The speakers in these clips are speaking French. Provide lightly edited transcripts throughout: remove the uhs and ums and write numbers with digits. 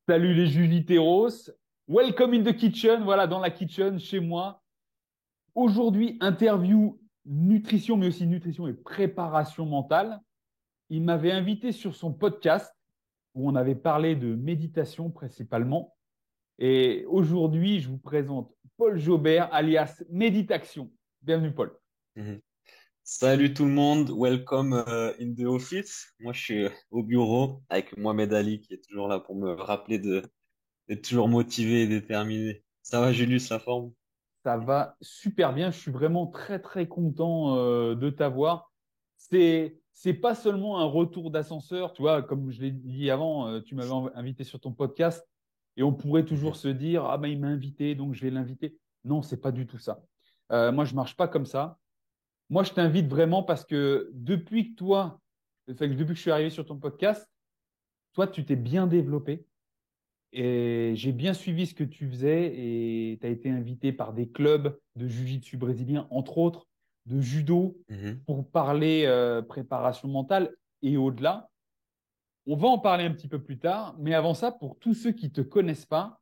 Salut les Jujiteros. Welcome in the kitchen. Voilà, dans la kitchen, chez moi. Aujourd'hui, interview nutrition, mais aussi nutrition et préparation mentale. Il m'avait invité sur son podcast où on avait parlé de méditation principalement. Et aujourd'hui, je vous présente Paul Jobert, alias Méditation. Bienvenue, Paul. Mhm. Salut tout le monde, welcome in the office. Moi, je suis au bureau avec Mohamed Ali qui est toujours là pour me rappeler d'être toujours motivé et déterminé. Ça va, Julius, la forme? Ça va super bien. Je suis vraiment très, très content de t'avoir. C'est pas seulement un retour d'ascenseur, tu vois, comme je l'ai dit avant, tu m'avais invité sur ton podcast et on pourrait toujours Mhm. se dire, ah ben il m'a invité, donc je vais l'inviter. Non, c'est pas du tout ça. Moi, je marche pas comme ça. Moi, je t'invite vraiment parce que depuis que toi, enfin, depuis que je suis arrivé sur ton podcast, toi, tu t'es bien développé. Et j'ai bien suivi ce que tu faisais et tu as été invité par des clubs de jiu-jitsu brésilien, entre autres, de judo, Mhm. pour parler préparation mentale et au-delà. On va en parler un petit peu plus tard, mais avant ça, pour tous ceux qui ne te connaissent pas,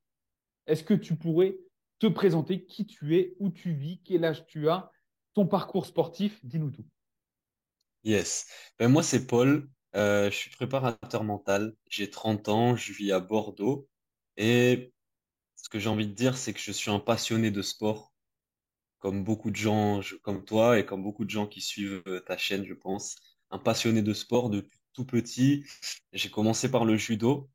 est-ce que tu pourrais te présenter qui tu es, où tu vis, quel âge tu as, ton parcours sportif, dis-nous tout. Yes. Ben, moi, c'est Paul. Je suis préparateur mental. J'ai 30 ans, je vis à Bordeaux. Et ce que j'ai envie de dire, c'est que je suis un passionné de sport, comme beaucoup de gens, comme toi et comme beaucoup de gens qui suivent ta chaîne, je pense. Un passionné de sport depuis tout petit. J'ai commencé par le judo,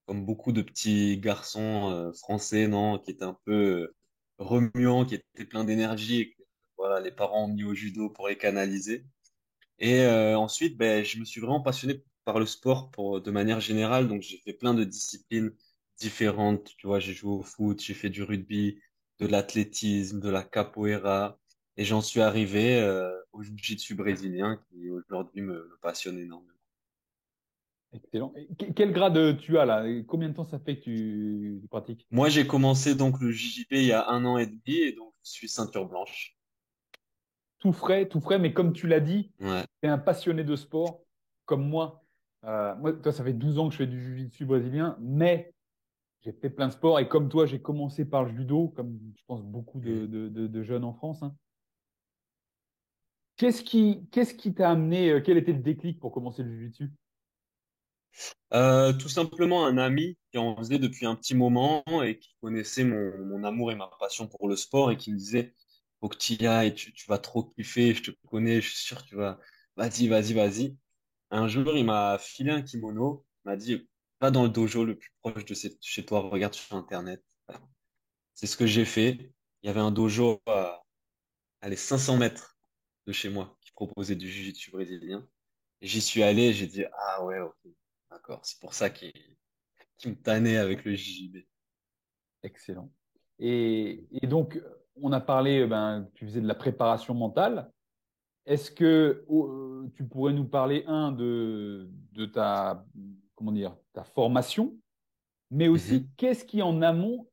comme beaucoup de petits garçons français, non, qui étaient un peu remuants, qui étaient pleins d'énergie, et que voilà, les parents ont mis au judo pour les canaliser. Et ensuite, ben, je me suis vraiment passionné par le sport de manière générale, donc j'ai fait plein de disciplines différentes. Tu vois, j'ai joué au foot, j'ai fait du rugby, de l'athlétisme, de la capoeira, et j'en suis arrivé au jiu-jitsu brésilien, qui aujourd'hui me passionne énormément. Excellent. Et quel grade tu as là? Et combien de temps ça fait que tu pratiques? Moi, j'ai commencé donc le JJB il y a 1 an et demi et donc je suis ceinture blanche. Tout frais, mais comme tu l'as dit, Ouais. tu es un passionné de sport comme moi. Moi, toi, ça fait 12 ans que je fais du jiu-jitsu brésilien, mais j'ai fait plein de sports et comme toi, j'ai commencé par le judo, comme je pense beaucoup Mhm. de jeunes en France, hein. Qu'est-ce qui t'a amené, quel était le déclic pour commencer le jiu-jitsu? Tout simplement un ami qui en faisait depuis un petit moment et qui connaissait mon amour et ma passion pour le sport et qui me disait, faut que tu y ailles, tu vas trop kiffer, je te connais, je suis sûr que tu vas, vas-y, vas-y, vas-y. Un jour, il m'a filé un kimono, il m'a dit, va dans le dojo le plus proche de chez toi, regarde sur Internet. C'est ce que j'ai fait. Il y avait un dojo à les 500 mètres de chez moi qui proposait du jiu-jitsu brésilien. Et j'y suis allé, j'ai dit, ah ouais, ok, d'accord, c'est pour ça qu'il me tannait avec le JJB. Excellent. Et donc, on a parlé, ben, tu faisais de la préparation mentale. Est-ce que tu pourrais nous parler, de ta, comment dire, ta formation, mais aussi Mhm. qu'est-ce qui en amont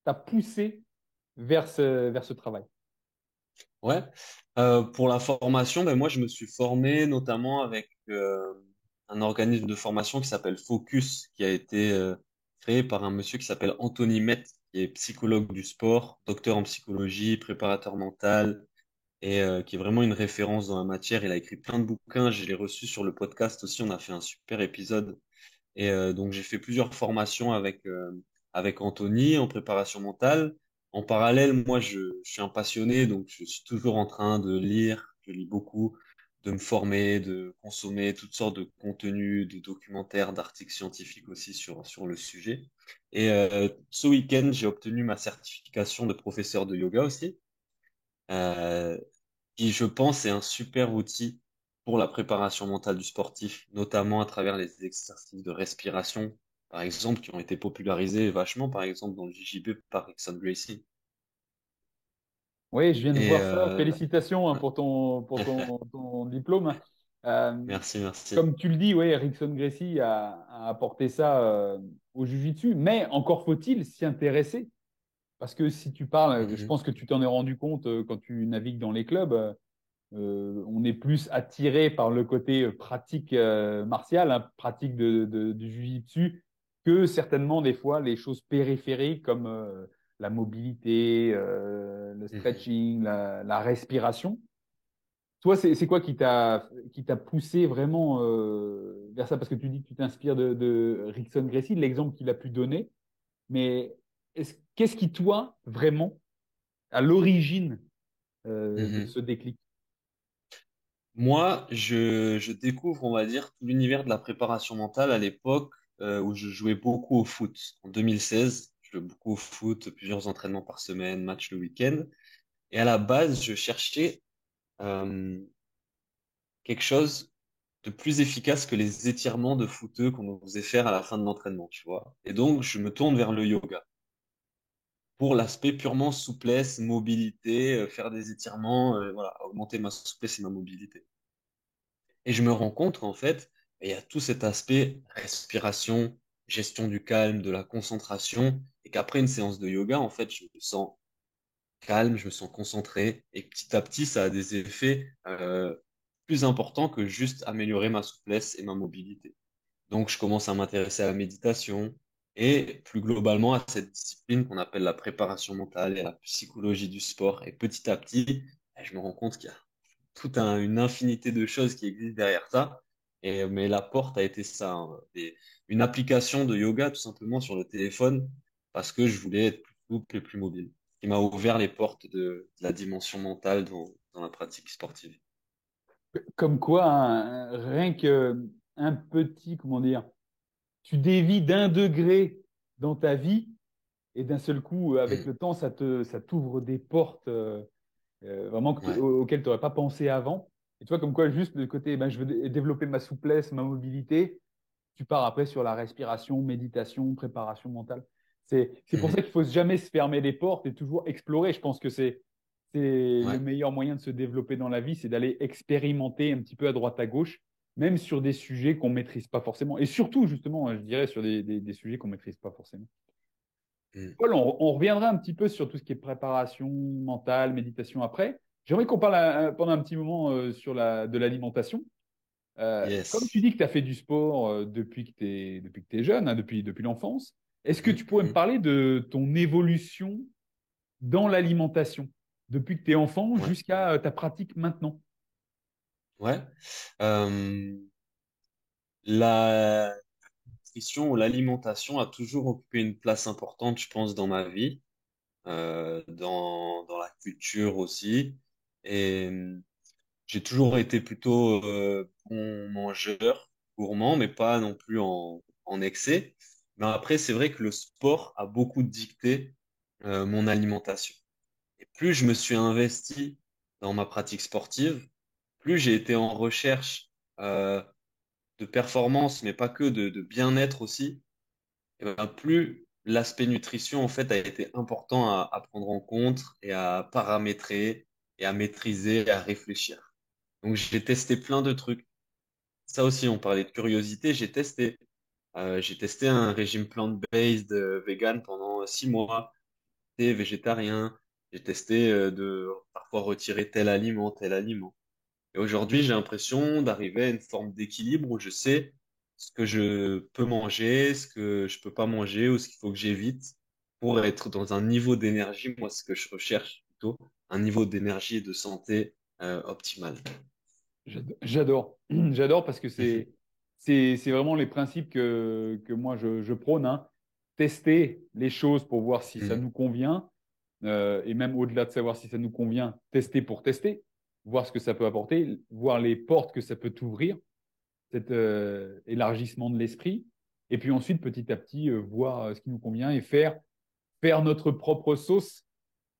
t'a poussé vers ce travail? Ouais. Pour la formation, ben moi, je me suis formé notamment avec un organisme de formation qui s'appelle Focus, qui a été créé par un monsieur qui s'appelle Anthony Met, qui est psychologue du sport, docteur en psychologie, préparateur mental, et qui est vraiment une référence dans la matière. Il a écrit plein de bouquins, je l'ai reçu sur le podcast aussi, on a fait un super épisode. Et donc j'ai fait plusieurs formations avec Anthony en préparation mentale. En parallèle, moi je suis un passionné, donc je suis toujours en train de lire, je lis beaucoup, de me former, de consommer toutes sortes de contenus, de documentaires, d'articles scientifiques aussi sur le sujet. Et ce week-end, j'ai obtenu ma certification de professeur de yoga aussi, euh, qui je pense est un super outil pour la préparation mentale du sportif, notamment à travers les exercices de respiration, par exemple, qui ont été popularisés vachement, par exemple, dans le JJB par Rickson Gracie. Oui, je viens de Et voir ça. Félicitations hein, ouais. pour ton diplôme. Euh, Merci, merci. Comme tu le dis, oui, Rickson Gracie a apporté ça au Jiu-Jitsu, mais encore faut-il s'y intéresser. Parce que si tu parles, je Mhm, pense que tu t'en es rendu compte quand tu navigues dans les clubs, on est plus attiré par le côté pratique martiale, hein, pratique du Jiu-Jitsu, que certainement des fois les choses périphériques comme la mobilité, le Mhm. stretching, la respiration. Toi, c'est quoi qui t'a poussé vraiment vers ça? Parce que tu dis que tu t'inspires de Rickson Gracie, de l'exemple qu'il a pu donner. Mais qu'est-ce qui, toi, vraiment, à l'origine de Mhm. ce déclic? Moi, je découvre, on va dire, tout l'univers de la préparation mentale à l'époque où je jouais beaucoup au foot. En 2016, je jouais beaucoup au foot, plusieurs entraînements par semaine, match le week-end. Et à la base, je cherchais euh, quelque chose de plus efficace que les étirements de footeux qu'on nous faisait faire à la fin de l'entraînement, tu vois. Et donc, je me tourne vers le yoga pour l'aspect purement souplesse, mobilité, faire des étirements, voilà, augmenter ma souplesse et ma mobilité. Et je me rends compte qu'en fait, il y a tout cet aspect respiration, gestion du calme, de la concentration, et qu'après une séance de yoga, en fait, je me sens calme, je me sens concentré, et petit à petit, ça a des effets plus importants que juste améliorer ma souplesse et ma mobilité. Donc, je commence à m'intéresser à la méditation et plus globalement à cette discipline qu'on appelle la préparation mentale et la psychologie du sport. Et petit à petit, je me rends compte qu'il y a une infinité de choses qui existent derrière ça. Mais la porte a été ça, hein. Une application de yoga tout simplement sur le téléphone parce que je voulais être plus souple et plus mobile. Qui m'a ouvert les portes de la dimension mentale dans la pratique sportive. Comme quoi, hein, rien que un petit, comment dire, tu dévis d'un degré dans ta vie et d'un seul coup, avec Mm. le temps, ça t'ouvre des portes vraiment Ouais. auxquelles tu n'aurais pas pensé avant. Et tu vois, comme quoi, juste le côté, ben, je veux développer ma souplesse, ma mobilité, tu pars après sur la respiration, méditation, préparation mentale. C'est pour ça Mhm. qu'il faut jamais se fermer les portes et toujours explorer. Je pense que c'est le Ouais. meilleur moyen de se développer dans la vie, c'est d'aller expérimenter un petit peu à droite à gauche, même sur des sujets qu'on maîtrise pas forcément. Et surtout, justement, je dirais sur des sujets qu'on maîtrise pas forcément. Mm. Paul, on reviendra un petit peu sur tout ce qui est préparation mentale, méditation après. J'aimerais qu'on parle pendant un petit moment de l'alimentation. Comme tu Yes. dis que tu as fait du sport depuis que tu es jeune, hein, depuis l'enfance, est-ce que Mhm. tu pourrais me Mhm. parler de ton évolution dans l'alimentation, depuis que tu es enfant Ouais. jusqu'à ta pratique maintenant? Ouais. Euh, la nutrition ou l'alimentation a toujours occupé une place importante, je pense, dans ma vie, dans la culture aussi. Et j'ai toujours été plutôt bon mangeur, gourmand, mais pas non plus en excès. Mais après, c'est vrai que le sport a beaucoup dicté mon alimentation. Et plus je me suis investi dans ma pratique sportive, plus j'ai été en recherche euh, de performance, mais pas que de bien-être aussi, et ben, plus l'aspect nutrition en fait a été important à prendre en compte et à paramétrer et à maîtriser et à réfléchir. Donc j'ai testé plein de trucs. Ça aussi, on parlait de curiosité, j'ai testé. J'ai testé un régime plant-based vegan pendant 6 mois, été végétarien. J'ai testé de parfois retirer tel aliment, tel aliment. Et aujourd'hui, j'ai l'impression d'arriver à une forme d'équilibre où je sais ce que je peux manger, ce que je peux pas manger ou ce qu'il faut que j'évite pour être dans un niveau d'énergie, moi, ce que je recherche plutôt, un niveau d'énergie et de santé optimal. J'adore. J'adore parce que Mhm. c'est vraiment les principes que moi je prône, hein. Tester les choses pour voir si ça Mhm. nous convient, et même au-delà de savoir si ça nous convient, tester pour tester, voir ce que ça peut apporter, voir les portes que ça peut t'ouvrir, cet élargissement de l'esprit, et puis ensuite petit à petit voir ce qui nous convient et faire notre propre sauce.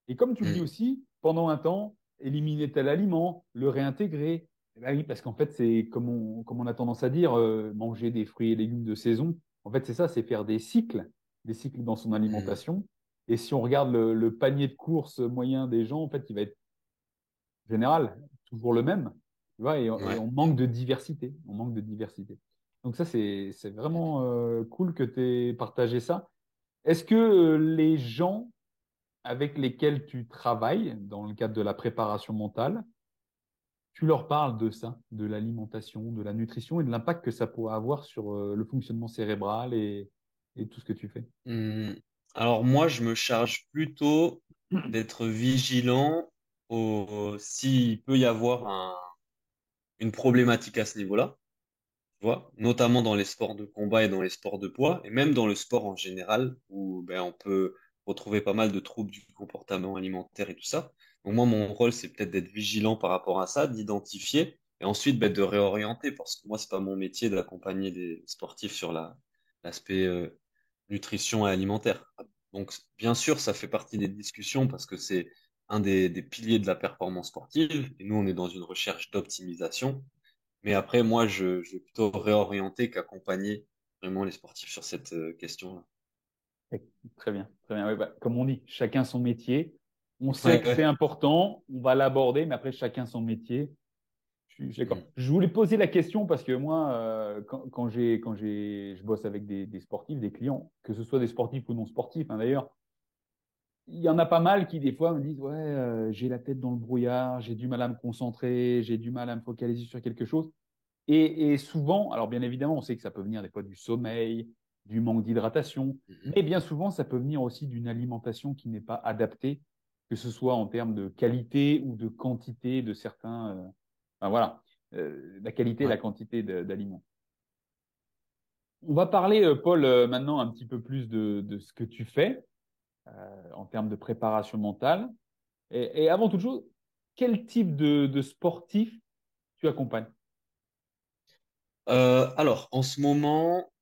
Et comme tu le dis Mhm. aussi, pendant un temps, éliminer tel aliment, le réintégrer. Eh ben oui, parce qu'en fait, c'est comme on a tendance à dire, manger des fruits et légumes de saison. En fait, c'est ça, c'est faire des cycles dans son Mhm. alimentation. Et si on regarde le panier de courses moyen des gens, en fait, il va être général, toujours le même. Tu vois, et Ouais. on manque de diversité. On manque de diversité. Donc ça, c'est vraiment cool que tu aies partagé ça. Est-ce que les gens avec lesquels tu travailles dans le cadre de la préparation mentale, tu leur parles de ça, de l'alimentation, de la nutrition et de l'impact que ça pourrait avoir sur le fonctionnement cérébral et... et tout ce que tu fais? Hum, Alors moi, je me charge plutôt d'être vigilant s'il peut y avoir une problématique à ce niveau-là, tu vois, notamment dans les sports de combat et dans les sports de poids, et même dans le sport en général, où ben, on peut retrouver pas mal de troubles du comportement alimentaire et tout ça. Donc moi, mon rôle, c'est peut-être d'être vigilant par rapport à ça, d'identifier, et ensuite ben, de réorienter, parce que moi, c'est pas mon métier d'accompagner des sportifs sur l'aspect nutrition et alimentaire. Donc, bien sûr, ça fait partie des discussions parce que c'est un des piliers de la performance sportive, et nous, on est dans une recherche d'optimisation. Mais après, moi, je vais plutôt réorienter qu'accompagner vraiment les sportifs sur cette question-là. Ouais, très bien, très bien. Ouais, bah, comme on dit, chacun son métier. On sait Ouais, que c'est ouais. important, on va l'aborder, mais après, chacun son métier. Je suis d'accord. Mm. Je voulais poser la question parce que moi, je bosse avec des sportifs, des clients, que ce soit des sportifs ou non sportifs, hein, d'ailleurs, il y en a pas mal qui, des fois, me disent, ouais, j'ai la tête dans le brouillard, j'ai du mal à me concentrer, j'ai du mal à me focaliser sur quelque chose. Et souvent, alors bien évidemment, on sait que ça peut venir des fois du sommeil, du manque d'hydratation, Mhm. mais bien souvent, ça peut venir aussi d'une alimentation qui n'est pas adaptée, que ce soit en termes de qualité ou de quantité de certains. Enfin, voilà, la qualité et la Ouais. quantité d'aliments. On va parler, Paul, maintenant un petit peu plus de ce que tu fais en termes de préparation mentale. Et avant toute chose, quel type de sportif tu accompagnes? Alors, en ce moment,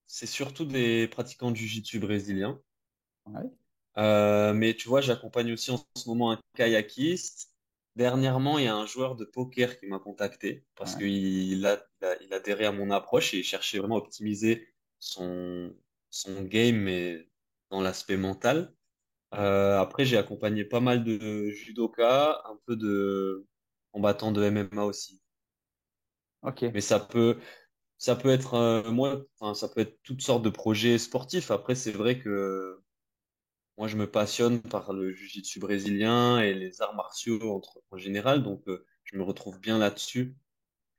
c'est surtout des pratiquants de jiu-jitsu brésilien. Ouais, Mais tu vois, j'accompagne aussi en ce moment un kayakiste. Dernièrement, il y a un joueur de poker qui m'a contacté parce ouais. qu'il a adhéré à mon approche et il cherchait vraiment à optimiser son, son game, mais dans l'aspect mental. Après, j'ai accompagné pas mal de judoka, un peu de combattants de MMA aussi. Ok. Mais ça peut être moi, enfin, ça peut être toutes sortes de projets sportifs. Après, c'est vrai que moi, je me passionne par le jiu-jitsu brésilien et les arts martiaux en général, donc je me retrouve bien là-dessus.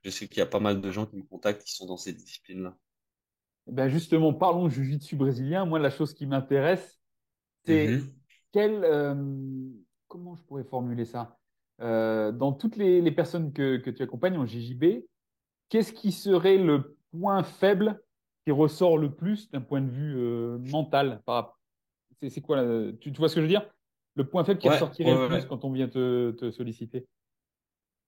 Je sais qu'il y a pas mal de gens qui me contactent qui sont dans ces disciplines-là. Ben justement, parlons de jiu-jitsu brésilien. Moi, la chose qui m'intéresse, c'est Mhm. quel, comment je pourrais formuler ça? Dans toutes les personnes que tu accompagnes en JJB, qu'est-ce qui serait le point faible qui ressort le plus d'un point de vue mental c'est quoi tu vois ce que je veux dire? Le point faible qui Ouais, ressortirait ouais, le ouais, plus ouais. quand on vient te solliciter.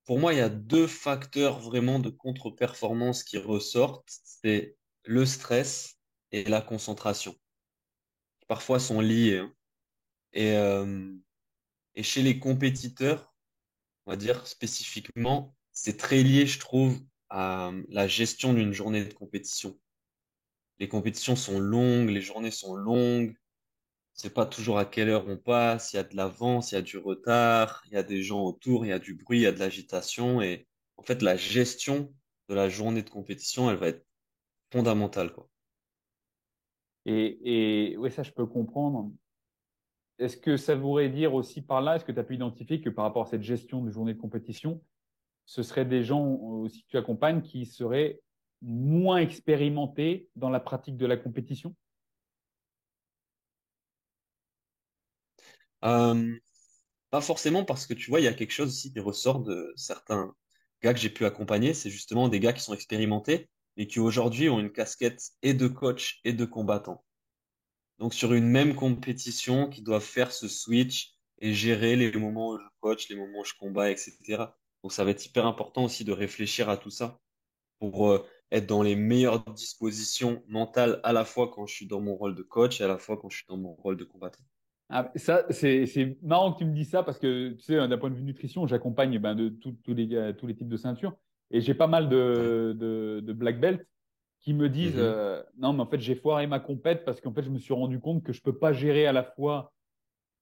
Pour moi, il y a deux facteurs vraiment de contre-performance qui ressortent, c'est le stress et la concentration. Qui parfois sont liés, hein. Et, euh, et chez les compétiteurs, on va dire spécifiquement, c'est très lié, je trouve, à la gestion d'une journée de compétition. Les compétitions sont longues, les journées sont longues. C'est pas toujours à quelle heure on passe. Il y a de l'avance, il y a du retard, il y a des gens autour, il y a du bruit, il y a de l'agitation. Et en fait, la gestion de la journée de compétition, elle va être fondamentale, quoi. Et ouais, ça, je peux comprendre. Est-ce que ça voudrait dire aussi par là, est-ce que tu as pu identifier que par rapport à cette gestion de journée de compétition, ce seraient des gens aussi que tu accompagnes qui seraient moins expérimentés dans la pratique de la compétition? Euh, Pas forcément parce que tu vois, il y a quelque chose aussi qui ressort de certains gars que j'ai pu accompagner. C'est justement des gars qui sont expérimentés et qui aujourd'hui ont une casquette et de coach et de combattant. Donc sur une même compétition, qui doivent faire ce switch et gérer les moments où je coach, les moments où je combats, etc. Donc ça va être hyper important aussi de réfléchir à tout ça pour être dans les meilleures dispositions mentales à la fois quand je suis dans mon rôle de coach et à la fois quand je suis dans mon rôle de combattant. Ah, ça, c'est marrant que tu me dises ça parce que, tu sais, d'un point de vue nutrition, j'accompagne ben, de tous les types de ceintures et j'ai pas mal Ouais. de black belt qui me disent Mhm. non, mais en fait, j'ai foiré ma compète parce qu'en fait, je me suis rendu compte que je peux pas gérer à la fois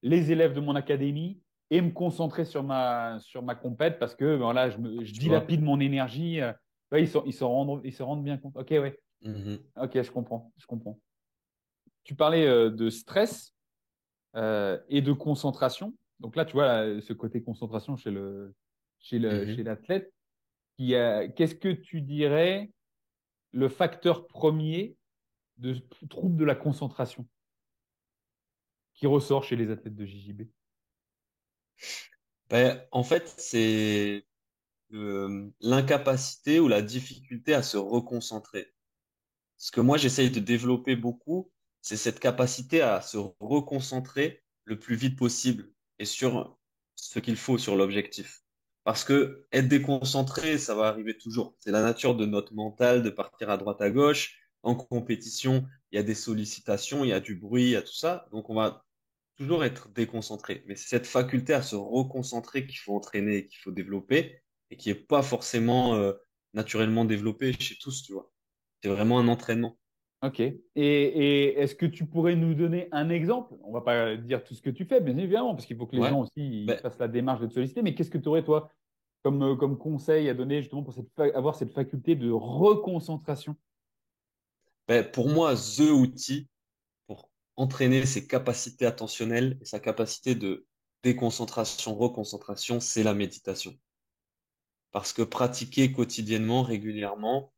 les élèves de mon académie et me concentrer sur ma compète parce que ben, là, je Tu vois? dilapide mon énergie. Ouais, ils se rendent bien compte. Ok, ouais, Mhm. ok, je comprends, je comprends. Tu parlais de stress et de concentration. Donc là, tu vois, ce côté concentration chez Mhm. l'athlète, qu'est-ce que tu dirais le facteur premier de trouble de la concentration qui ressort chez les athlètes de JJB? Ben, en fait, c'est l'incapacité ou la difficulté à se reconcentrer. Ce que moi, j'essaye de développer beaucoup, c'est cette capacité à se reconcentrer le plus vite possible et sur ce qu'il faut, sur l'objectif. Parce que être déconcentré, ça va arriver toujours. C'est la nature de notre mental de partir à droite à gauche. En compétition, il y a des sollicitations, il y a du bruit, il y a tout ça. Donc, on va toujours être déconcentré. Mais c'est cette faculté à se reconcentrer qu'il faut entraîner, qu'il faut développer et qui est pas forcément naturellement développée chez tous, tu vois. C'est vraiment un entraînement. Ok. Et est-ce que tu pourrais nous donner un exemple? On va pas dire tout ce que tu fais, bien évidemment, parce qu'il faut que les Ouais. gens aussi ils Ben, fassent la démarche de te solliciter. Mais qu'est-ce que tu aurais, toi, comme conseil à donner justement pour avoir cette faculté de reconcentration? pour moi, the outil pour entraîner ses capacités attentionnelles et sa capacité de déconcentration, reconcentration, c'est la méditation. Parce que pratiquer quotidiennement, régulièrement,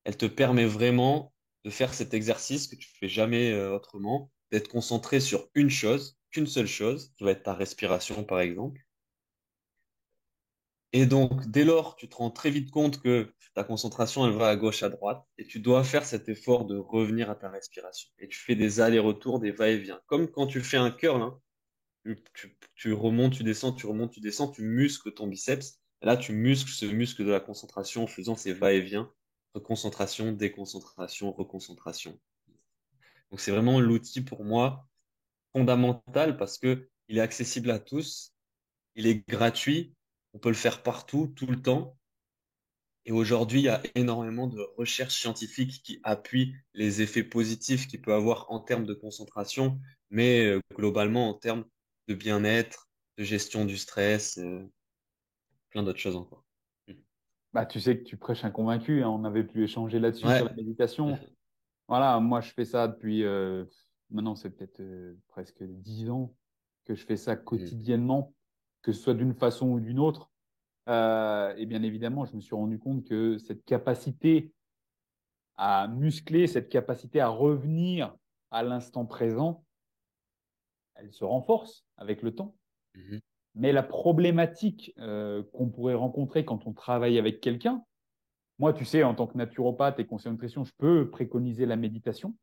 elle te permet vraiment de faire cet exercice que tu fais jamais autrement, d'être concentré sur une chose, qu'une seule chose, qui va être ta respiration par exemple. Et donc, dès lors, tu te rends très vite compte que ta concentration, elle va à gauche, à droite, et tu dois faire cet effort de revenir à ta respiration. Et tu fais des allers-retours, des va-et-vient. Comme quand tu fais un curl, hein, tu remontes, tu descends, tu remontes, tu descends, tu muscles ton biceps. Et là, tu muscles ce muscle de la concentration en faisant ces va-et-vient, reconcentration, déconcentration, reconcentration. Donc, c'est vraiment l'outil pour moi fondamental parce que il est accessible à tous, il est gratuit, on peut le faire partout, tout le temps. Et aujourd'hui, il y a énormément de recherches scientifiques qui appuient les effets positifs qu'il peut avoir en termes de concentration, mais globalement en termes de bien-être, de gestion du stress, plein d'autres choses encore. Mm. Bah, tu sais que tu prêches un convaincu, hein. On avait pu échanger là-dessus sur la Ouais. méditation. Voilà, moi je fais ça depuis maintenant c'est peut-être presque 10 ans que je fais ça Mm. quotidiennement, que ce soit d'une façon ou d'une autre. Et bien évidemment, je me suis rendu compte que cette capacité à muscler, cette capacité à revenir à l'instant présent, elle se renforce avec le temps. Mhm. Mais la problématique qu'on pourrait rencontrer quand on travaille avec quelqu'un, moi, tu sais, en tant que naturopathe et conseiller en nutrition, je peux préconiser la méditation.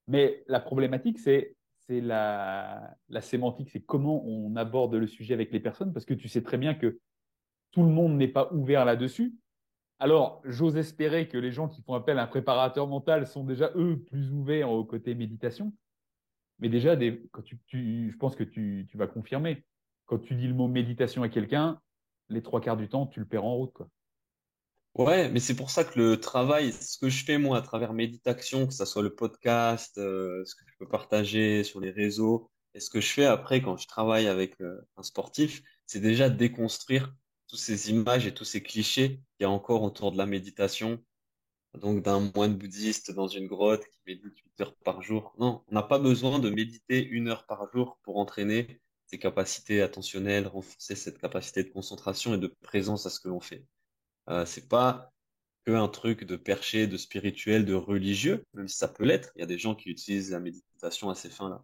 Mais la problématique, c'est la sémantique, c'est comment on aborde le sujet avec les personnes, parce que tu sais très bien que tout le monde n'est pas ouvert là-dessus. Alors, j'ose espérer que les gens qui font appel à un préparateur mental sont déjà, eux, plus ouverts au côté méditation. Mais déjà, quand je pense que tu vas confirmer, quand tu dis le mot méditation à quelqu'un, les trois quarts du temps, tu le perds en route, quoi. Ouais, mais c'est pour ça que le travail, ce que je fais moi à travers Méditation, que ça soit le podcast, ce que je peux partager sur les réseaux, et ce que je fais après quand je travaille avec un sportif, c'est déjà déconstruire toutes ces images et tous ces clichés qu'il y a encore autour de la méditation. Donc d'un moine bouddhiste dans une grotte qui médite 8 heures par jour. Non, on n'a pas besoin de méditer 1 heure par jour pour entraîner ses capacités attentionnelles, renforcer cette capacité de concentration et de présence à ce que l'on fait. C'est pas que un truc de perché, de spirituel, de religieux, même si ça peut l'être. Il y a des gens qui utilisent la méditation à ces fins-là.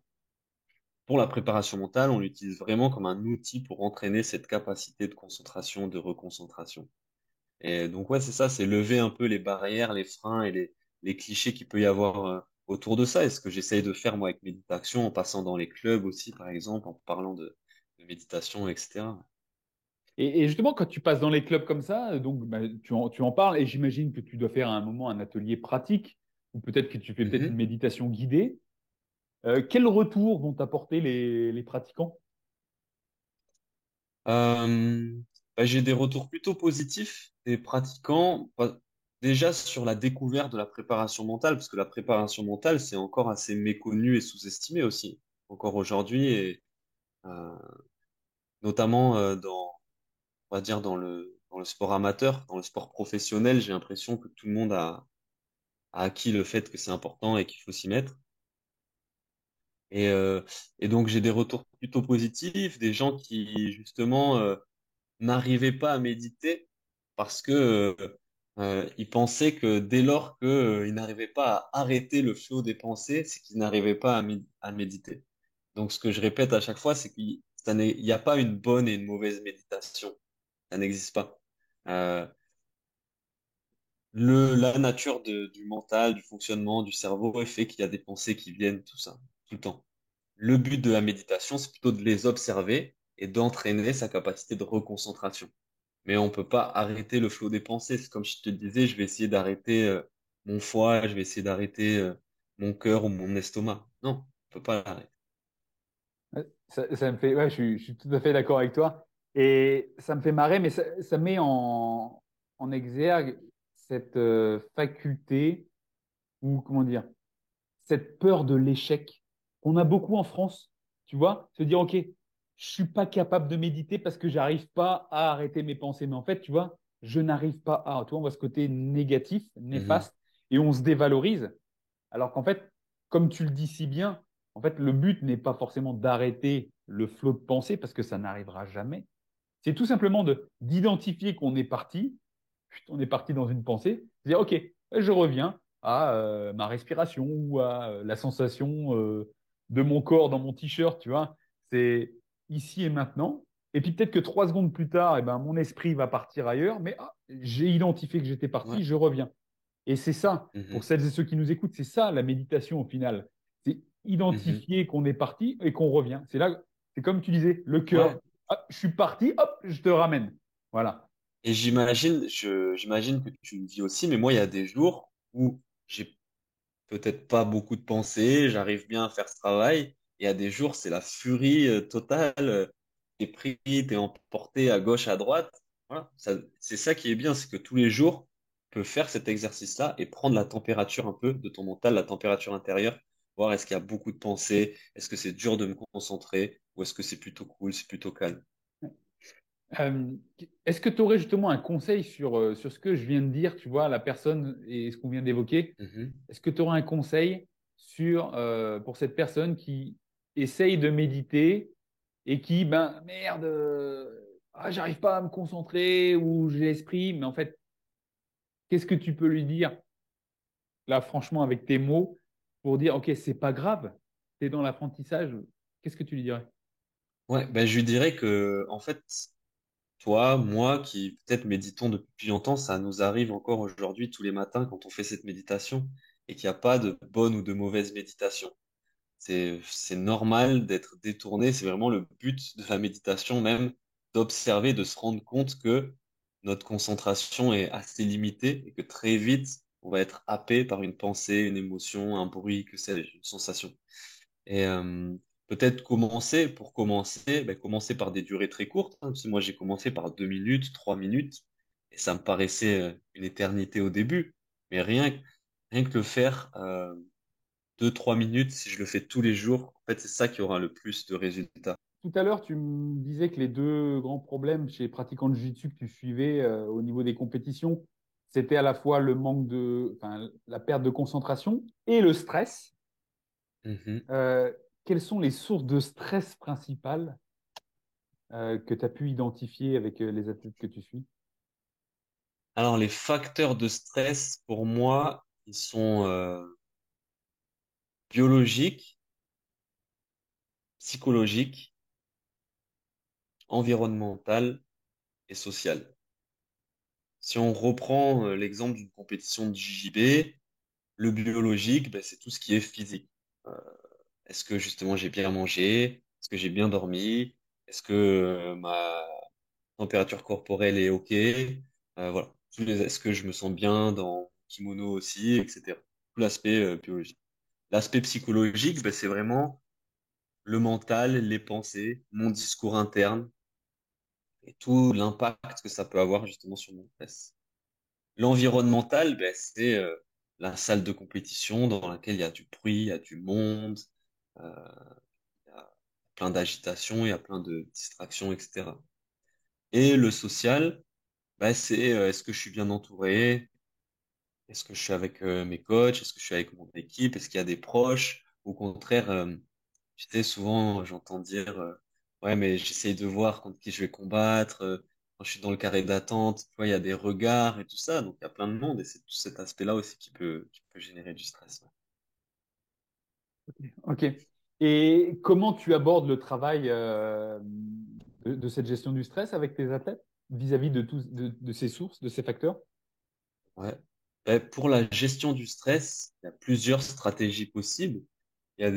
Pour la préparation mentale, on l'utilise vraiment comme un outil pour entraîner cette capacité de concentration, de reconcentration. Et donc, ouais, c'est ça, c'est lever un peu les barrières, les freins et les clichés qu'il peut y avoir autour de ça. Et ce que j'essaye de faire, moi, avec méditation, en passant dans les clubs aussi, par exemple, en parlant de méditation, etc. Et justement, quand tu passes dans les clubs comme ça, donc bah, tu en parles et j'imagine que tu dois faire à un moment un atelier pratique ou peut-être que tu fais peut-être une Mhm. méditation guidée. Quel retour vont t'apporter les pratiquants? Euh, j'ai des retours plutôt positifs des pratiquants, déjà sur la découverte de la préparation mentale, parce que la préparation mentale, c'est encore assez méconnu et sous-estimé aussi, encore aujourd'hui, et euh, notamment on va dire, dans le sport amateur, dans le sport professionnel, j'ai l'impression que tout le monde a acquis le fait que c'est important et qu'il faut s'y mettre. Et, euh, et donc, j'ai des retours plutôt positifs, des gens qui, justement, n'arrivaient pas à méditer parce que il pensait que dès lors que, il n'arrivait pas à arrêter le flot des pensées, c'est qu'il n'arrivait pas à méditer. Donc, ce que je répète à chaque fois, c'est qu'il il n'y a pas une bonne et une mauvaise méditation. Ça n'existe pas. Euh, la nature du mental, du fonctionnement, du cerveau fait qu'il y a des pensées qui viennent, tout ça, tout le temps. Le but de la méditation, c'est plutôt de les observer et d'entraîner sa capacité de reconcentration. Mais on peut pas arrêter le flot des pensées. C'est comme je te disais, je vais essayer d'arrêter mon foie, je vais essayer d'arrêter mon cœur ou mon estomac. Non, on peut pas l'arrêter. Ouais, ça me fait, ouais, je suis tout à fait d'accord avec toi. Et ça me fait marrer, mais ça met en exergue cette faculté, ou comment dire, cette peur de l'échec qu'on a beaucoup en France. Tu vois, se dire, OK, je suis pas capable de méditer parce que j'arrive pas à arrêter mes pensées. Mais en fait, tu vois, je n'arrive pas à. Tu vois, on voit ce côté négatif, Mhm, néfaste, et on se dévalorise. Alors qu'en fait, comme tu le dis si bien, en fait, le but n'est pas forcément d'arrêter le flot de pensée parce que ça n'arrivera jamais. C'est tout simplement d'identifier qu'on est parti, on est parti dans une pensée, dire OK, je reviens à ma respiration ou à la sensation de mon corps dans mon t-shirt, tu vois. C'est ici et maintenant. Et puis peut-être que 3 secondes plus tard, eh ben, mon esprit va partir ailleurs, mais j'ai identifié que j'étais ouais, parti, je reviens. Et c'est ça, pour mhm, celles et ceux qui nous écoutent, c'est ça la méditation au final. C'est mhm. identifier qu'on est parti et qu'on revient. C'est là, c'est comme tu disais, le Ouais. cœur. Ah, je suis parti, hop, je te ramène. Voilà. Et j'imagine que tu le dis aussi, mais moi, il y a des jours où j'ai peut-être pas beaucoup de pensées, j'arrive bien à faire ce travail. Et il y a des jours, c'est la furie totale. T'es pris, t'es emporté à gauche, à droite. Voilà. C'est ça qui est bien, c'est que tous les jours, tu peux faire cet exercice-là et prendre la température un peu de ton mental, la température intérieure, voir est-ce qu'il y a beaucoup de pensées, est-ce que c'est dur de me concentrer, ou est-ce que c'est plutôt cool, c'est plutôt calme. Euh, Est-ce que tu aurais justement un conseil sur ce que je viens de dire, tu vois, la personne et ce qu'on vient d'évoquer? Mhm. Est-ce que tu aurais un conseil pour cette personne qui essaye de méditer et qui, ben, merde, j'arrive pas à me concentrer ou j'ai l'esprit, mais en fait, qu'est-ce que tu peux lui dire, là, franchement, avec tes mots, pour dire, OK, c'est pas grave, tu es dans l'apprentissage, qu'est-ce que tu lui dirais? Ouais, ben je lui dirais que, en fait, toi, moi, qui peut-être méditons depuis longtemps, ça nous arrive encore aujourd'hui tous les matins quand on fait cette méditation et qu'il n'y a pas de bonne ou de mauvaise méditation. C'est normal d'être détourné. C'est vraiment le but de la méditation même, d'observer, de se rendre compte que notre concentration est assez limitée et que très vite, on va être happé par une pensée, une émotion, un bruit, que sais-je, une sensation. Et peut-être pour commencer, ben, commencer par des durées très courtes, hein, parce que moi j'ai commencé par 2 minutes, 3 minutes, et ça me paraissait une éternité au début. Mais rien que le faire 2, 3 minutes, si je le fais tous les jours, en fait c'est ça qui aura le plus de résultats. Tout à l'heure, tu me disais que les deux grands problèmes chez les pratiquants de jiu-jitsu que tu suivais au niveau des compétitions, c'était à la fois enfin, la perte de concentration et le stress. Mhm. Euh, Quelles sont les sources de stress principales que tu as pu identifier avec les athlètes que tu suis? Alors les facteurs de stress, pour moi, ils sont biologiques, psychologiques, environnementaux et sociaux. Si on reprend l'exemple d'une compétition de JJB, le biologique, ben, c'est tout ce qui est physique. Euh, Est-ce que justement j'ai bien mangé? Est-ce que j'ai bien dormi? Est-ce que ma température corporelle est OK? Voilà. Est-ce que je me sens bien dans le kimono aussi, etc. Tout l'aspect biologique. L'aspect psychologique, ben, c'est vraiment le mental, les pensées, mon discours interne et tout l'impact que ça peut avoir justement sur mon stress. L'environnemental, ben, c'est la salle de compétition dans laquelle il y a du bruit, il y a du monde, euh, il y a plein d'agitation, il y a plein de distractions, etc. Et le social, ben, c'est est-ce que je suis bien entouré? Est-ce que je suis avec mes coachs? Est-ce que je suis avec mon équipe? Est-ce qu'il y a des proches? Au contraire, tu sais, souvent j'entends dire ouais, mais j'essaye de voir contre qui je vais combattre. quand je suis dans le carré d'attente, tu vois, il y a des regards et tout ça, donc il y a plein de monde et c'est tout cet aspect-là aussi qui peut générer du stress. Ouais. Ok. Et comment tu abordes le travail de cette gestion du stress avec tes athlètes vis-à-vis de ces sources, de ces facteurs? Ouais. Pour la gestion du stress, il y a plusieurs stratégies possibles. Il y a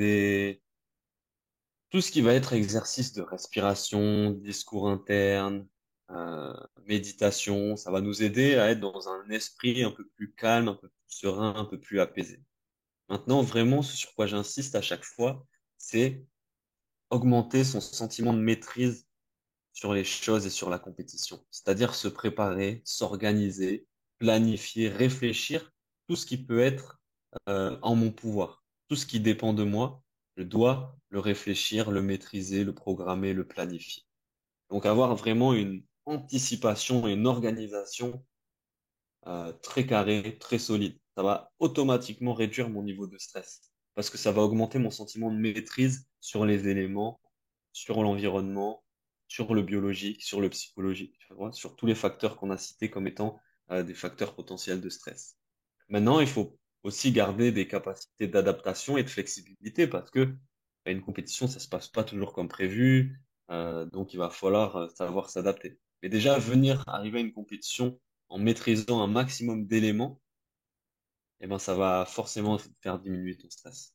tout ce qui va être exercice de respiration, discours interne, euh, méditation, ça va nous aider à être dans un esprit un peu plus calme, un peu plus serein, un peu plus apaisé. Maintenant, vraiment, ce sur quoi j'insiste à chaque fois, c'est augmenter son sentiment de maîtrise sur les choses et sur la compétition. C'est-à-dire se préparer, s'organiser, planifier, réfléchir, tout ce qui peut être en mon pouvoir. Tout ce qui dépend de moi, je dois le réfléchir, le maîtriser, le programmer, le planifier. Donc avoir vraiment une anticipation et une organisation très carrée, très solide. Ça va automatiquement réduire mon niveau de stress parce que ça va augmenter mon sentiment de maîtrise sur les éléments, sur l'environnement, sur le biologique, sur le psychologique, tu vois, sur tous les facteurs qu'on a cités comme étant des facteurs potentiels de stress. Maintenant, il faut aussi garder des capacités d'adaptation et de flexibilité parce que une compétition, ça se passe pas toujours comme prévu, donc il va falloir savoir s'adapter. Mais déjà, venir arriver à une compétition en maîtrisant un maximum d'éléments, eh ben, ça va forcément faire diminuer ton stress.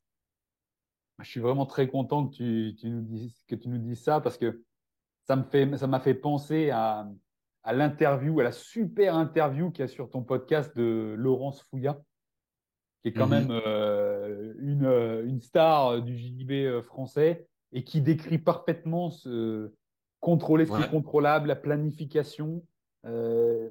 Je suis vraiment très content que tu nous dises ça parce que ça m'a fait penser à l'interview, à la super interview qu'il y a sur ton podcast de Laurence Fouillat, qui est quand même Mhm. une star du JIB français et qui décrit parfaitement contrôler ce qui est Ouais. contrôlable, la planification. Euh,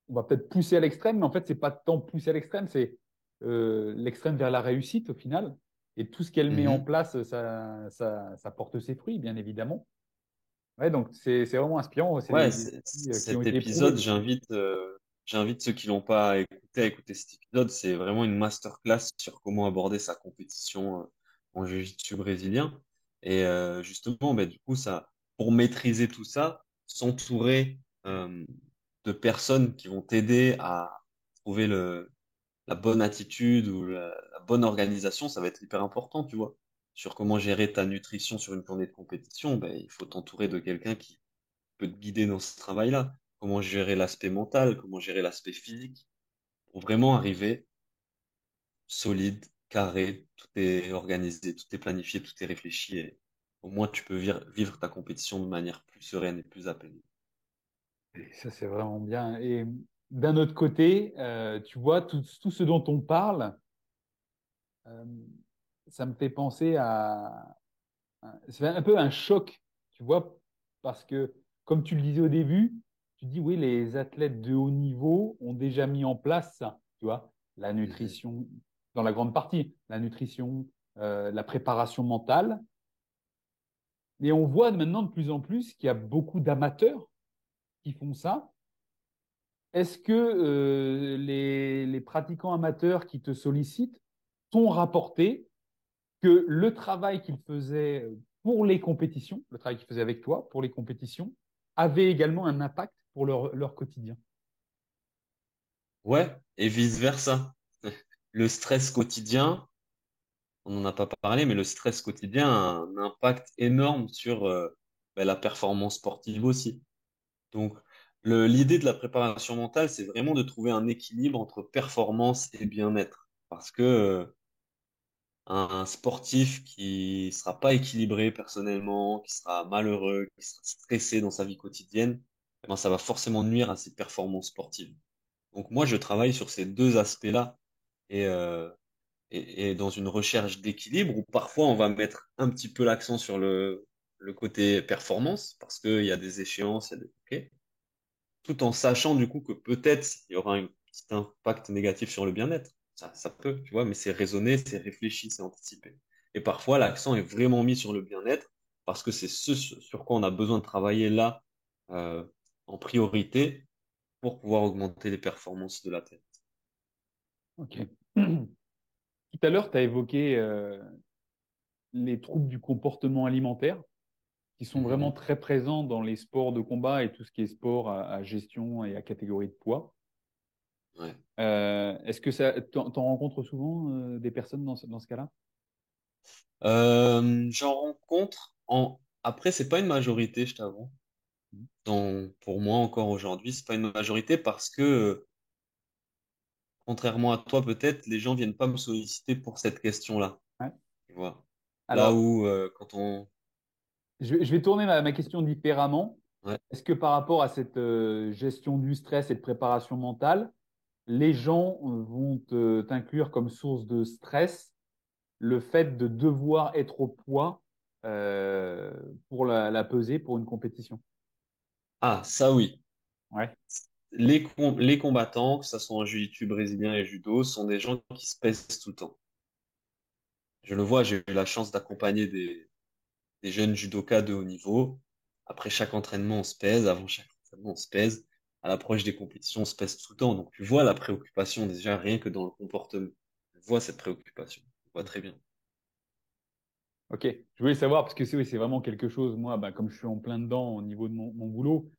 on va peut-être pousser à l'extrême, mais en fait, c'est pas tant pousser à l'extrême, c'est l'extrême vers la réussite au final. Et tout ce qu'elle met en Mhm. place, ça porte ses fruits, bien évidemment. Ouais, donc c'est vraiment inspirant. C'est Ouais, des outils qui ont cet été épisode, éprouvés. j'invite ceux qui l'ont pas écouté à écouter cet épisode. C'est vraiment une masterclass sur comment aborder sa compétition en jiu-jitsu brésilien. Et justement, ben, du coup, pour maîtriser tout ça, s'entourer euh, de personnes qui vont t'aider à trouver la bonne attitude ou la bonne organisation, ça va être hyper important, tu vois. Sur comment gérer ta nutrition sur une journée de compétition, ben, il faut t'entourer de quelqu'un qui peut te guider dans ce travail-là. Comment gérer l'aspect mental, comment gérer l'aspect physique, pour vraiment arriver solide, carré, tout est organisé, tout est planifié, tout est réfléchi, et au moins tu peux vivre ta compétition de manière plus sereine et plus apaisée. Et ça, c'est vraiment bien. Et d'un autre côté, tu vois, tout ce dont on parle, euh, ça me fait penser c'est un peu un choc, tu vois, parce que, comme tu le disais au début, tu dis, oui, les athlètes de haut niveau ont déjà mis en place ça, tu vois, la Mhm. nutrition, dans la grande partie, la nutrition, la préparation mentale. Mais on voit maintenant de plus en plus qu'il y a beaucoup d'amateurs qui font ça. Est-ce que les pratiquants amateurs qui te sollicitent t'ont rapporté que le travail qu'ils faisaient pour les compétitions, le travail qu'ils faisaient avec toi pour les compétitions, avait également un impact pour leur quotidien? Ouais, et vice-versa. Le stress quotidien, on n'en a pas parlé, mais le stress quotidien a un impact énorme sur la performance sportive aussi. Donc, l'idée de la préparation mentale, c'est vraiment de trouver un équilibre entre performance et bien-être. Parce que un sportif qui sera pas équilibré personnellement, qui sera malheureux, qui sera stressé dans sa vie quotidienne, eh ben, ça va forcément nuire à ses performances sportives. Donc moi, je travaille sur ces deux aspects-là et, et dans une recherche d'équilibre où parfois on va mettre un petit peu l'accent sur le côté performance parce qu'il y a des échéances, il y a des... ok, tout en sachant du coup que peut-être il y aura un petit impact négatif sur le bien-être. Ça peut, tu vois, mais c'est raisonné, c'est réfléchi, c'est anticipé. Et parfois, l'accent est vraiment mis sur le bien-être parce que c'est ce sur quoi on a besoin de travailler là euh, en priorité pour pouvoir augmenter les performances de la tête. Ok. Tout à l'heure, tu as évoqué les troubles du comportement alimentaire qui sont vraiment Mhm. très présents dans les sports de combat et tout ce qui est sport à gestion et à catégorie de poids. Ouais. Est-ce que ça, t'en rencontres souvent des personnes dans ce cas-là? J'en rencontre Après, c'est pas une majorité, je t'avoue. Pour moi, encore aujourd'hui, c'est pas une majorité parce que, contrairement à toi, peut-être, les gens viennent pas me solliciter pour cette question-là. Ouais. Tu vois. Là Alors, où, quand on... je vais tourner ma question différemment. Ouais. Est-ce que par rapport à cette gestion du stress et de préparation mentale, les gens vont t'inclure comme source de stress le fait de devoir être au poids euh, pour la pesée pour une compétition? Ah, ça oui. Ouais. Les combattants, que ce soit en jiu-jitsu brésilien et judo, sont des gens qui se pèsent tout le temps. Je le vois, j'ai eu la chance d'accompagner des jeunes judokas de haut niveau. Après chaque entraînement, on se pèse. Avant chaque entraînement, on se pèse. À l'approche des compétitions, on se pèse tout le temps. Donc, tu vois la préoccupation déjà rien que dans le comportement. Tu vois cette préoccupation. Tu vois très bien. Ok. Je voulais savoir parce que c'est oui, c'est vraiment quelque chose. Moi, bah, comme je suis en plein dedans au niveau de mon boulot,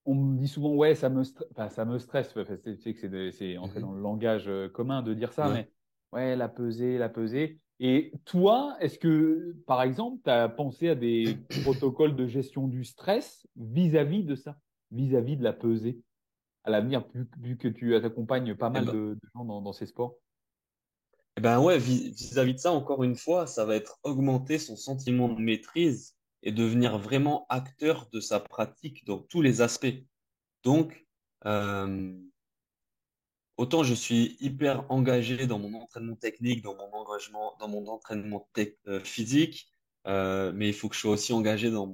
on me dit souvent, ouais, enfin, ça me stresse. Enfin, tu sais que c'est entré dans Mhm. le langage commun de dire ça, Ouais. mais ouais, la pesée, la pesée. Et toi, est-ce que, par exemple, tu as pensé à des protocoles de gestion du stress vis-à-vis de ça, vis-à-vis de la pesée, à l'avenir, vu que tu accompagnes pas Eh mal ben, de gens dans ces sports? eh ben ouais, vis-à-vis de ça, encore une fois, ça va être augmenter son sentiment de maîtrise et devenir vraiment acteur de sa pratique dans tous les aspects. Donc, euh, autant je suis hyper engagé dans mon entraînement technique, dans mon engagement, dans mon entraînement physique, mais il faut que je sois aussi engagé dans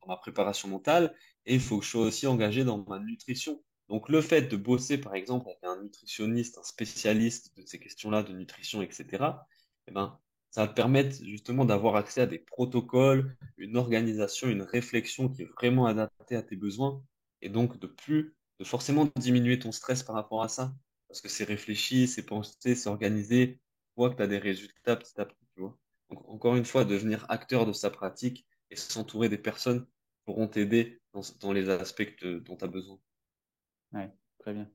ma préparation mentale et il faut que je sois aussi engagé dans ma nutrition. Donc le fait de bosser par exemple avec un nutritionniste, un spécialiste de ces questions-là de nutrition, etc., eh ben, ça va te permettre justement d'avoir accès à des protocoles, une organisation, une réflexion qui est vraiment adaptée à tes besoins et donc de forcément diminuer ton stress par rapport à ça parce que c'est réfléchi, c'est pensé, c'est organisé. Tu vois que tu as des résultats petit à petit, tu vois. Donc, encore une fois, devenir acteur de sa pratique et s'entourer des personnes qui pourront t'aider dans les aspects dont tu as besoin. Ouais, très bien.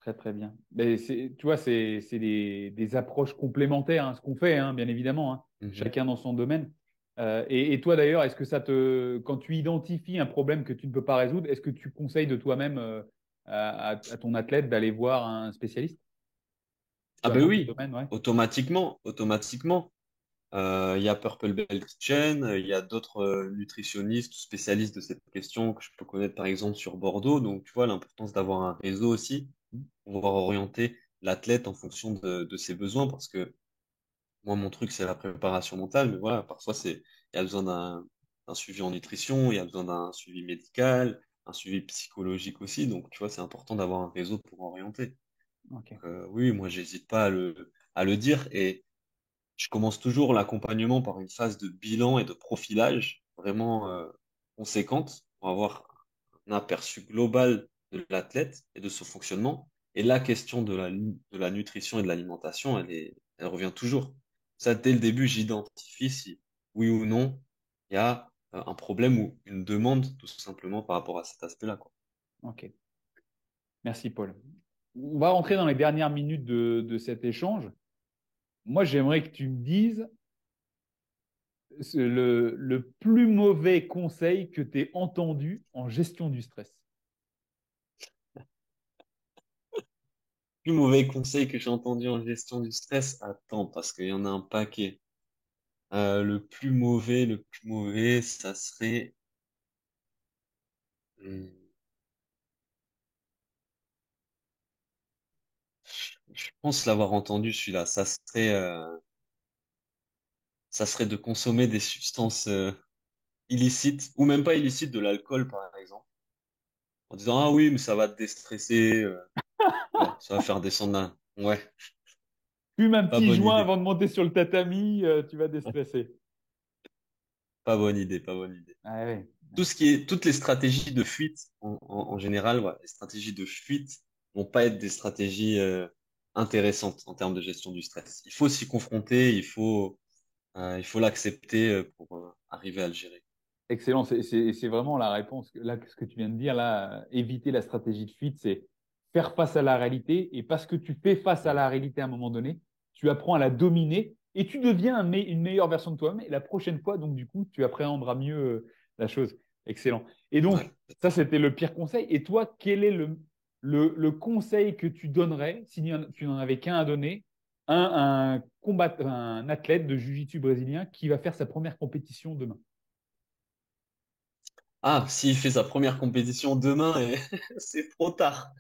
Très, très bien. Mais tu vois, c'est des approches complémentaires, hein, ce qu'on fait, hein, bien évidemment, hein, Mhm. chacun dans son domaine. Et toi, d'ailleurs, est-ce que quand tu identifies un problème que tu ne peux pas résoudre, est-ce que tu conseilles de toi-même à ton athlète d'aller voir un spécialiste, Ah peu ben importe le oui, domaine, ouais? automatiquement. Il y a Purple Belt Kitchen, il y a d'autres nutritionnistes, spécialistes de cette question que je peux connaître par exemple sur Bordeaux. Donc, tu vois, l'importance d'avoir un réseau aussi pour pouvoir orienter l'athlète en fonction de ses besoins parce que moi, mon truc, c'est la préparation mentale, mais voilà, parfois, il y a besoin d'un suivi en nutrition, il y a besoin d'un suivi médical, un suivi psychologique aussi. Donc, tu vois, c'est important d'avoir un réseau pour orienter. Ok. Oui, moi, j'hésite pas à le dire et je commence toujours l'accompagnement par une phase de bilan et de profilage vraiment conséquente pour avoir un aperçu global de l'athlète et de son fonctionnement. Et la question de la nutrition et de l'alimentation, elle revient toujours. Ça, dès le début, j'identifie si oui ou non il y a un problème ou une demande tout simplement par rapport à cet aspect-là, quoi. Ok. Merci, Paul. On va rentrer dans les dernières minutes de cet échange. Moi, j'aimerais que tu me dises le plus mauvais conseil que tu aies entendu en gestion du stress. Plus mauvais conseil que j'ai entendu en gestion du stress, attends, parce qu'il y en a un paquet. Le plus mauvais, ça serait, hmm, je pense l'avoir entendu celui-là. Ça serait de consommer des substances illicites ou même pas illicites, de l'alcool par exemple, en disant ah oui mais ça va te déstresser, ouais, ça va faire descendre ouais, Fume un pas petit bonne joint idée, avant de monter sur le tatami, tu vas déstresser. pas bonne idée, pas bonne idée. Ah ouais. Toutes les stratégies de fuite en général, ouais, les stratégies de fuite vont pas être des stratégies intéressantes en termes de gestion du stress. Il faut s'y confronter, il faut l'accepter pour arriver à le gérer. Excellent, c'est vraiment la réponse. Là, ce que tu viens de dire, là, éviter la stratégie de fuite, c'est faire face à la réalité. Et parce que tu fais face à Mm. la réalité à un moment donné, tu apprends à la dominer et tu deviens une meilleure version de toi-même. Et la prochaine fois, donc, du coup, tu appréhenderas mieux la chose. Excellent. Et donc, Ouais. ça, c'était le pire conseil. Et toi, quel est le conseil que tu donnerais, si tu n'en avais qu'un à donner, un athlète de jiu-jitsu brésilien qui va faire sa première compétition demain? Ah, s'il fait sa première compétition demain, et c'est trop tard.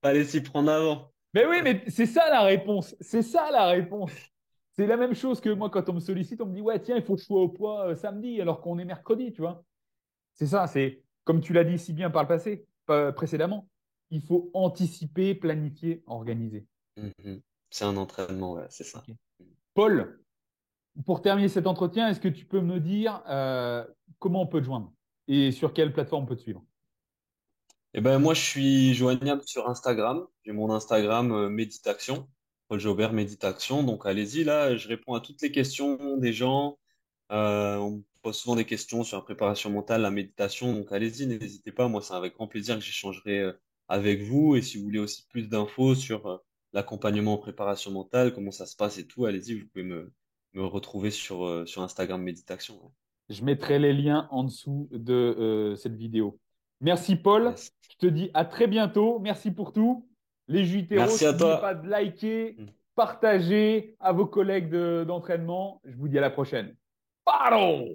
Fallait s'y prendre avant. Mais oui, mais c'est ça la réponse. C'est ça la réponse. C'est la même chose que moi, quand on me sollicite, on me dit, ouais, tiens, il faut que je sois au poids samedi, alors qu'on est mercredi, tu vois. C'est ça, c'est comme tu l'as dit si bien par le passé, précédemment. Il faut anticiper, planifier, organiser. Mhm. C'est un entraînement, ouais, c'est ça. Ok. Paul, pour terminer cet entretien, est-ce que tu peux me dire comment on peut te joindre et sur quelle plateforme on peut te suivre? Et ben moi, je suis joignable sur Instagram. J'ai mon Instagram Méditation, Paul Jaubert Méditation. Donc allez-y, là, je réponds à toutes les questions des gens. On me pose souvent des questions sur la préparation mentale, la méditation. Donc allez-y, n'hésitez pas. Moi, c'est avec grand plaisir que j'échangerai avec vous. Et si vous voulez aussi plus d'infos sur l'accompagnement en préparation mentale, comment ça se passe et tout, allez-y, vous pouvez me retrouver sur Instagram Méditation. Ouais. Je mettrai les liens en dessous de cette vidéo. Merci Paul. Yes. Je te dis à très bientôt. Merci pour tout. Les Juiteros, Merci à n'oubliez pas toi. de liker, partager à vos collègues d'entraînement. Je vous dis à la prochaine. Paro